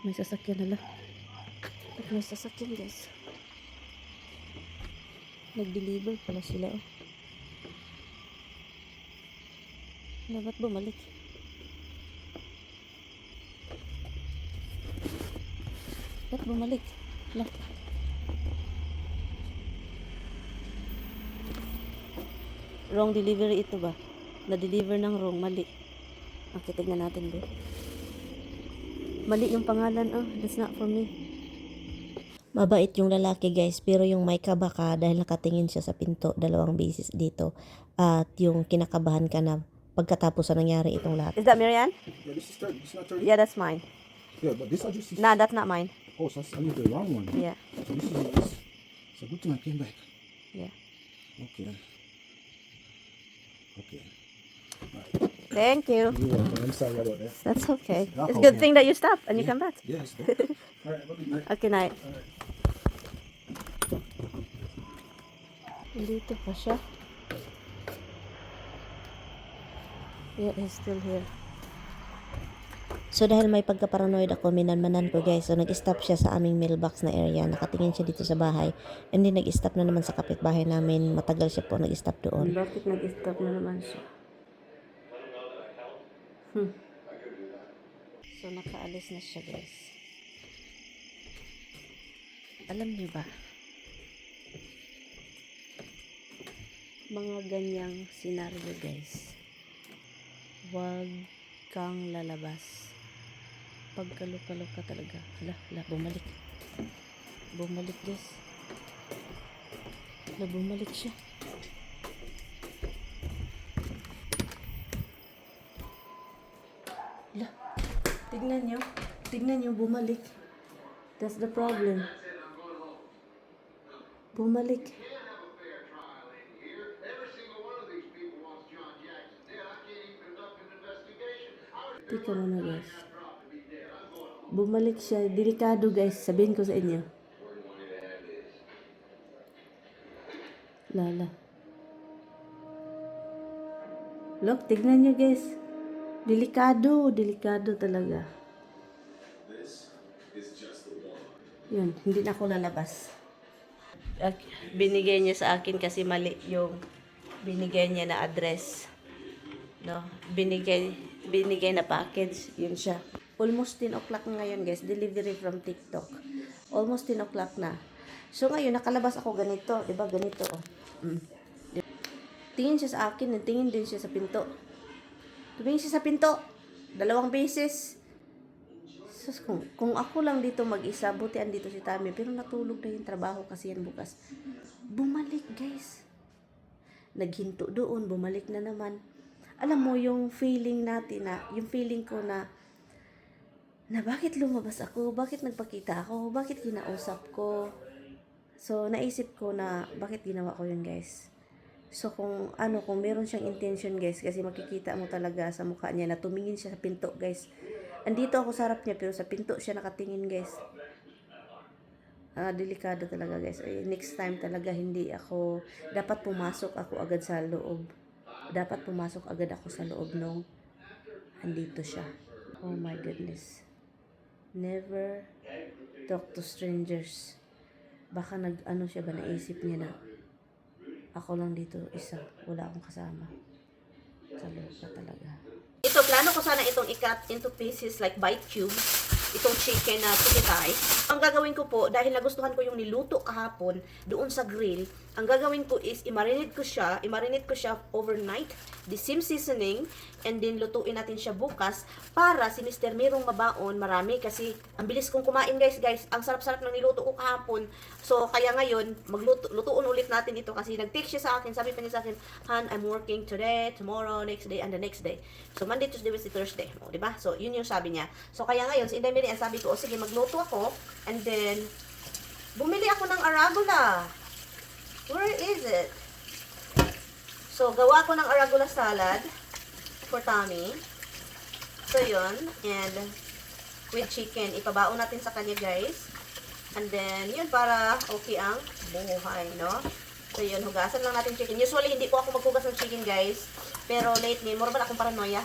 May sasakyan nila. May sasakyan guys. Nag-deliver pala sila. Oh. Dapat bumalik. Dapat bumalik. Lah. Wrong delivery ito ba? Na-deliver ng wrong. Mali. Okay, tignan natin ba. Mali yung pangalan. Oh, that's not for me. Mabait yung lalaki guys, pero yung may kaba ka dahil nakatingin siya sa pinto 2 beses dito. At yung kinakabahan ka na pagkatapos na nangyari itong lahat. Is that Marianne? Yeah, this is third. It's not third. Yeah, that's mine. Yeah, but this address is. Nah, that's not mine. Oh, so I need the wrong one. Yeah. So this is yours. So good thing I came back. Yeah. Okay. Okay. Thank you. You're welcome. I'm sorry about that. That's okay. Yeah, It's a good okay. thing that you stopped and you come back. Yes. All right. Good night. Okay, night. All right. Dito pa siya. Yeah, he's still here. So dahil may pagka-paranoid ako, minanmanan ko guys. So nag-stop siya sa aming mailbox na area. Nakatingin siya dito sa bahay. And then nag-stop na naman sa kapitbahay namin. Matagal siya po nag-stop doon. Bakit nag-stop na naman siya? So nakaalis na siya guys. Alam niyo ba? Mga ganyang senaryo guys. Huwag kang lalabas. Pagkalukalo ka talaga. Hala, bumalik. Bumalik guys. Hala, bumalik siya. Hala, tignan nyo, bumalik. That's the problem. Bumalik. Tika mo na guys. Bumalik siya. Delikado guys. Sabihin ko sa inyo. Lala. Look, tignan nyo guys. Delikado. Delikado talaga. Yun. Hindi na ako lalabas. Binigay niya sa akin kasi mali yung binigay niya na address. No? Binigay na package. Yun siya. Almost 10 o'clock ngayon guys. Delivery from TikTok. Almost 10 o'clock na. So ngayon, nakalabas ako ganito. Diba? Ganito. Oh. Tingin siya sa akin. Tingin din siya sa pinto. Tumingin siya sa pinto. 2 beses. So, kung ako lang dito mag-isa, buti andito si Tami. Pero natulog na yung trabaho kasi yan bukas. Bumalik guys. Naghinto doon. Bumalik na naman. Alam mo yung feeling natin na, yung feeling ko na bakit lumabas ako, bakit nagpakita ako, bakit kinausap ko. So, naisip ko na bakit ginawa ko yun guys. So, kung meron siyang intention guys, kasi makikita mo talaga sa mukha niya na tumingin siya sa pinto guys. Andito ako sa harap niya, pero sa pinto siya nakatingin guys. Delikado talaga guys. Next time talaga hindi ako, dapat pumasok ako agad sa loob. Dapat pumasok agad ako sa loob nung andito siya. Oh my goodness. Never talk to strangers. Baka siya ba, naisip niya na ako lang dito isa. Wala akong kasama. Kaloka talaga. Ito, plano ko sana itong i-cut into pieces like bite cubes. Itong chicken na tikitay. Ang gagawin ko po, dahil nagustuhan ko yung niluto kahapon doon sa grill, ang gagawin ko is i-marinate ko siya overnight, the same seasoning, and then lutuin natin siya bukas para si Mr. Merong mabaon marami kasi ang bilis kong kumain guys. Ang sarap-sarap ng niluto ko kahapon. So, kaya ngayon, lutuon ulit natin ito kasi nag-text siya sa akin, sabi pa niya sa akin, Han, I'm working today, tomorrow, next day, and the next day. So, Monday, Tuesday, Wednesday, Thursday. O, diba? So, yun yung sabi niya. So, kaya ngayon, si Inday Mary, ang sabi ko, sige, magluto ako, and then, bumili ako ng arugula. Where is it? So, gawa ko ng arugula salad for Tommy. So, yun. And, with chicken. Ipabaon natin sa kanya, guys. And then, yun, para okay ang buhay, no? So, yun, hugasan lang natin chicken. Usually, hindi ko ako maghugas ng chicken, guys. Pero lately, more ba akong paranoia?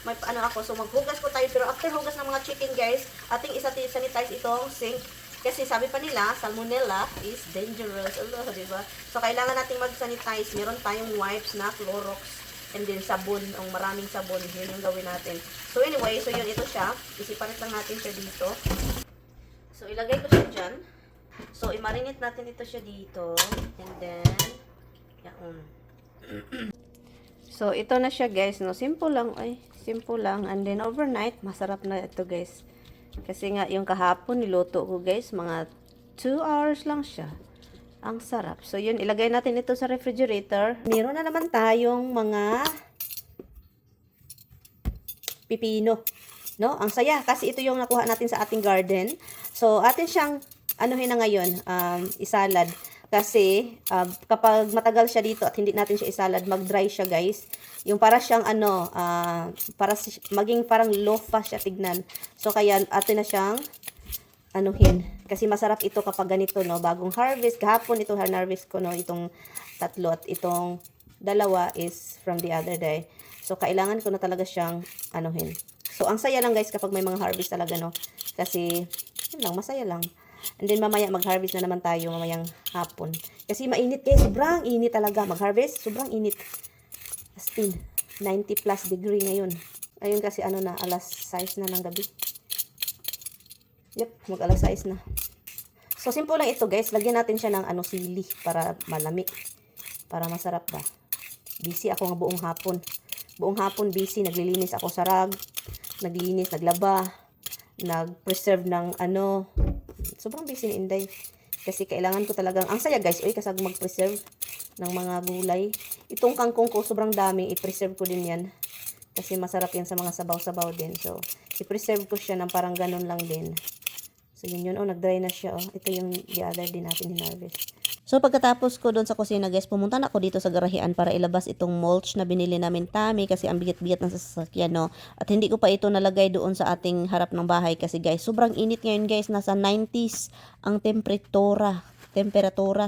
May ano ako, so maghugas ko tayo. Pero after hugas ng mga chicken, guys, ating isa-sanitize itong sink. Kasi sabi pa nila, salmonella is dangerous. Allah, diba? So, kailangan nating mag-sanitize. Meron tayong wipes na Clorox. And then, sabon. Ang maraming sabon. Yun yung gawin natin. So, anyway, so yun, ito siya. Isipalit lang natin siya dito. So, ilagay ko siya dyan. So, i-marinate natin ito siya dito. And then, yaon. So, ito na siya, guys. No? Simple lang. Ay, simple lang. And then, overnight, masarap na ito, guys. Kasi nga, yung kahapon, niluto ko, guys. Mga 2 hours lang siya. Ang sarap. So, yun. Ilagay natin ito sa refrigerator. Meron na naman tayong mga pipino. No? Ang saya. Kasi ito yung nakuha natin sa ating garden. So, atin siyang anuhin na ngayon, isalad. Kasi, kapag matagal siya dito at hindi natin siya isalad, mag-dry siya, guys. Yung para siyang para maging parang lofa siya tignan. So, kaya atin na siyang anuhin. Kasi masarap ito kapag ganito, no? Bagong harvest. Kahapon ito harvest ko, no? Itong tatlo at itong dalawa is from the other day. So, kailangan ko na talaga siyang anuhin. So, ang saya lang, guys, kapag may mga harvest talaga, no? Kasi, yun lang, masaya lang. And then, mamaya mag-harvest na naman tayo mamayang hapon. Kasi mainit, guys. Sobrang init talaga. Mag-harvest, sobrang init. As in, 90 plus degree ngayon. Ayun kasi na, alas 6 na ng gabi. Yep, mag-alas 6 na. So, simple lang ito, guys. Lagyan natin siya ng sili para malamig. Para masarap ba. Busy ako ng buong hapon. Buong hapon busy. Naglilinis ako sa rag. Naglilinis, naglaba. Nag-preserve ng sobrang busy ni Inday. Kasi kailangan ko talagang, ang saya, guys. Uy, kasag mag-preserve ng mga gulay. Itong kangkong ko, sobrang dami. I-preserve ko din yan. Kasi masarap yan sa mga sabaw-sabaw din. So, i-preserve ko siya ng parang ganun lang din. So, yun. Oh, nag-dry na siya. Oh. Ito yung the other din natin hinarvest. So, pagkatapos ko doon sa kusina, guys, pumunta na ako dito sa garahean para ilabas itong mulch na binili namin Tami kasi ang bigat-bigat ng sasakyan, no? At hindi ko pa ito nalagay doon sa ating harap ng bahay kasi, guys, sobrang init ngayon, guys. Nasa 90s ang temperatura.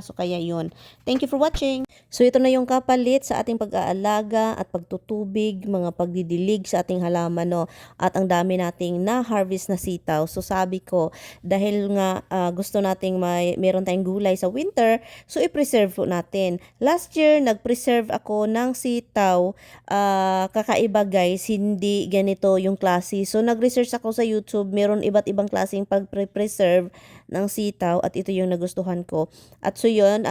So, kaya yun. Thank you for watching. So, ito na yung kapalit sa ating pag-aalaga at pagtutubig, mga pagdidilig sa ating halaman, no? At ang dami nating na-harvest na sitaw. So, sabi ko, dahil nga gusto nating meron tayong gulay sa winter, so i-preserve po natin. Last year, nag-preserve ako ng sitaw. Kakaiba, guys, hindi ganito yung klase. So, nag-research ako sa YouTube. Meron iba't ibang klaseng pag-preserve ng sitaw at ito yung nagustuhan ko. At so yun,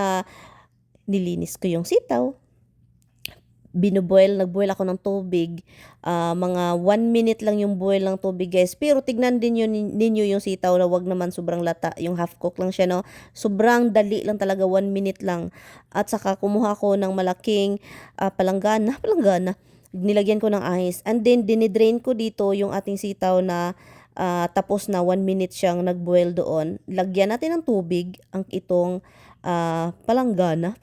nilinis ko yung sitaw. Nag-boil ako ng tubig. Mga 1 minute lang yung boil ng tubig, guys. Pero tignan din ninyo yung sitaw na wag naman sobrang lata. Yung half cook lang siya, no? Sobrang dali lang talaga, 1 minute lang. At saka kumuha ko ng malaking palanggana. Nilagyan ko ng ice. And then, dinidrain ko dito yung ating sitaw na tapos na 1 minute siyang nag-boil doon. Lagyan natin ng tubig ang itong palanggana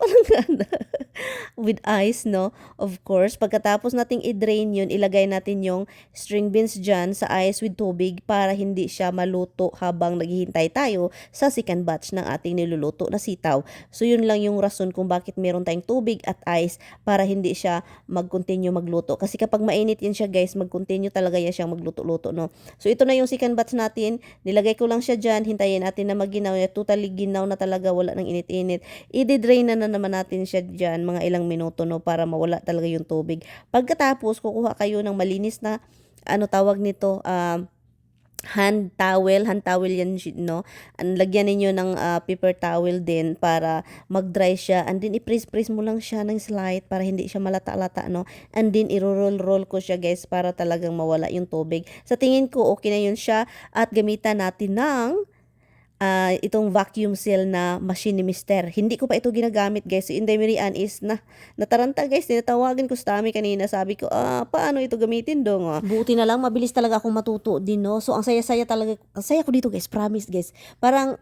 with ice, no? Of course, pagkatapos nating i-drain yun, ilagay natin yung string beans dyan sa ice with tubig para hindi siya maluto habang naghihintay tayo sa second batch ng ating niluluto na sitaw. So, yun lang yung rason kung bakit meron tayong tubig at ice para hindi siya mag-continue magluto. Kasi kapag mainit yan siya, guys, mag-continue talaga yan siyang magluto-luto, no? So, ito na yung second batch natin. Nilagay ko lang siya dyan. Hintayin natin na maginaw. Totally ginaw na talaga. Wala nang init-init. I-drain na naman natin siya dyan mga ilang minuto, no, para mawala talaga yung tubig. Pagkatapos, kukuha kayo ng malinis na, tawag nito, hand towel yan, no? Lagyan ninyo ng paper towel din para mag-dry siya, and then i-press mo lang siya ng slight para hindi siya malata-lata, no? And then i-roll ko siya, guys, para talagang mawala yung tubig. Sa tingin ko okay na yun siya, at gamitan natin ng itong vacuum seal na machine ni Mister. Hindi ko pa ito ginagamit, guys. Si Inday Mirian is nataranta, guys. Tinatawagan ko sa Tami kanina. Sabi ko, paano ito gamitin dong? Buti na lang, mabilis talaga akong matuto din, no? So, ang saya-saya talaga. Ang saya ko dito, guys. Promise, guys. Parang,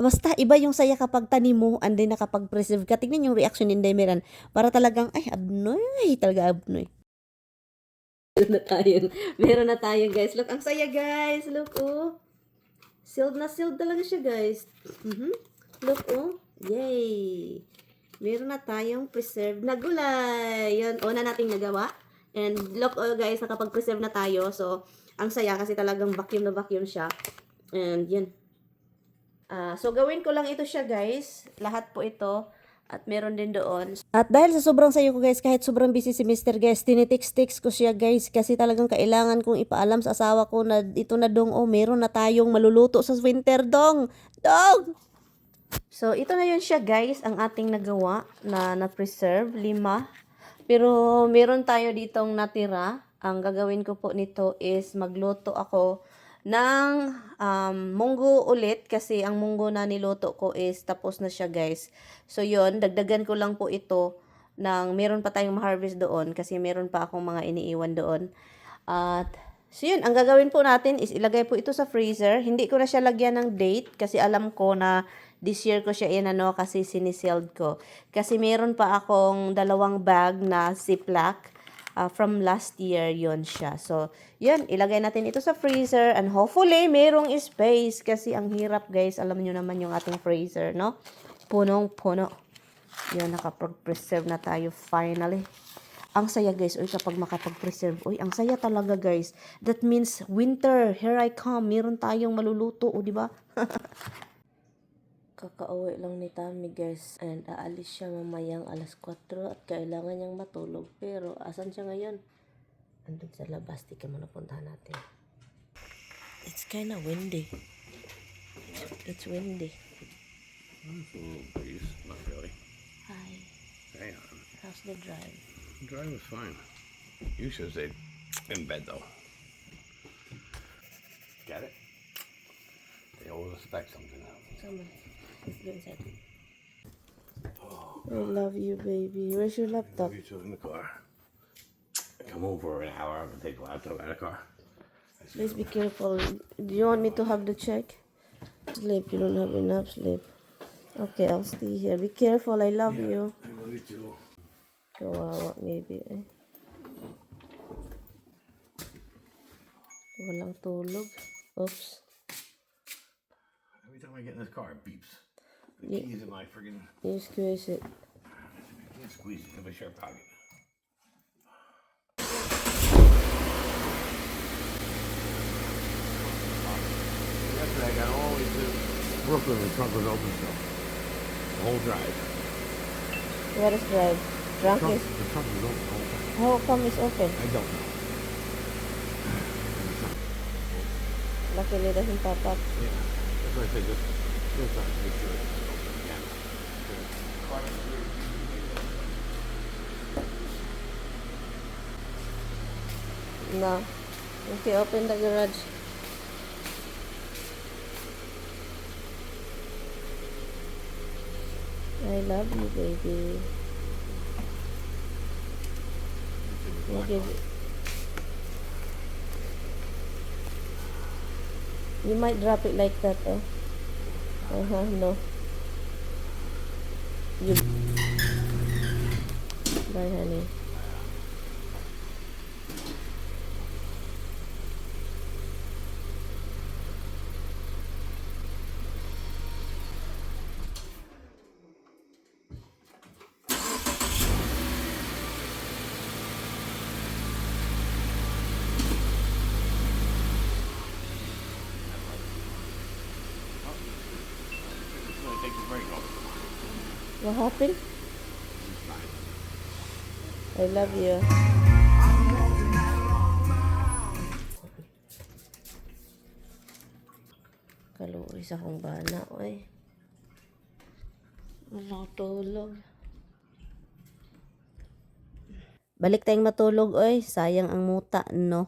basta iba yung saya kapag tanim mo and then nakapag-preserve ka. Tingnan yung reaction ni Inday Mirian. Para talagang, ay, abnoy. Talaga abnoy. Meron na tayo, guys. Look, ang saya, guys. Look, oh. Sealed na sealed talaga siya, guys. Look, oh. Yay! Meron na tayong preserved na gulay. Yun, una nating nagawa. And look, oh guys, nakapag-preserve na tayo. So, ang saya kasi talagang vacuum na vacuum siya. And yun. So, gawin ko lang ito siya, guys. Lahat po ito. At meron din doon. At dahil sa sobrang sayo ko, guys, kahit sobrang busy si Mr. Guys, tinitext-text ko siya, guys, kasi talagang kailangan kong ipaalam sa asawa ko na ito na dong, oh, meron na tayong maluluto sa winter, dong! Dong! So, ito na yun siya, guys, ang ating nagawa na preserve 5. Pero, meron tayo ditong natira. Ang gagawin ko po nito is magluto ako ng munggo ulit kasi ang munggo na niluto ko is tapos na siya, guys. So, yun, dagdagan ko lang po ito ng meron pa tayong ma-harvest doon kasi meron pa akong mga iniiwan doon. At, so yun, ang gagawin po natin is ilagay po ito sa freezer. Hindi ko na siya lagyan ng date kasi alam ko na this year ko siya kasi sinisealed ko. Kasi meron pa akong 2 bag na Ziploc. From last year yon siya. So, yun, ilagay natin ito sa freezer and hopefully, merong space kasi ang hirap, guys. Alam nyo naman yung ating freezer, no? Punong-puno. Yun, nakapag-preserve na tayo finally. Ang saya, guys. Uy, kapag makapag-preserve. Uy, ang saya talaga, guys. That means winter, here I come. Meron tayong maluluto, o, di ba? Kakauwi lang ni Tammy, guys, and aalis siya mamayang 4:00 at kailangan niyang matulog. Pero asan siya ngayon? Andun sa labas, di ka muna puntahan natin. It's kinda windy. It's windy. It's a little breeze. Not really. Hi. Hang on. How's the drive? The drive was fine. You should have stayed in bed, though. Get it? They always expect something out. Come on. Let's go inside. I love you, baby. Where's your laptop? Leave you two in the car. Come home for an hour and take the laptop out of the car. Please be careful. Do you want me to have the check? Sleep. You don't have enough sleep. Okay, I'll stay here. Be careful. I love you. I love you too. Kawawa, maybe. Walang tulog. Oops. Every time I get in this car, it beeps. The Yeah. keys in my friggin'. You squeeze it. I can't squeeze it in my shirt pocket. Yesterday I got all the way to Brooklyn and the trunk was open still. The whole drive. What is drive? Drunk is... The trunk was open the whole time. How come it's open? I don't know. Luckily, it doesn't pop up. Yeah. That's why I said just try to make sure it's open again. No. Okay, open the garage. I love you, baby. I'll give you. You might drop it like that, oh. No. You. Bye, honey. Take the brake off. What happened? I love you. Kaluoy sa akong bana, oy. Wala tulog. Balik tayong matulog, oy. Sayang ang muta, no?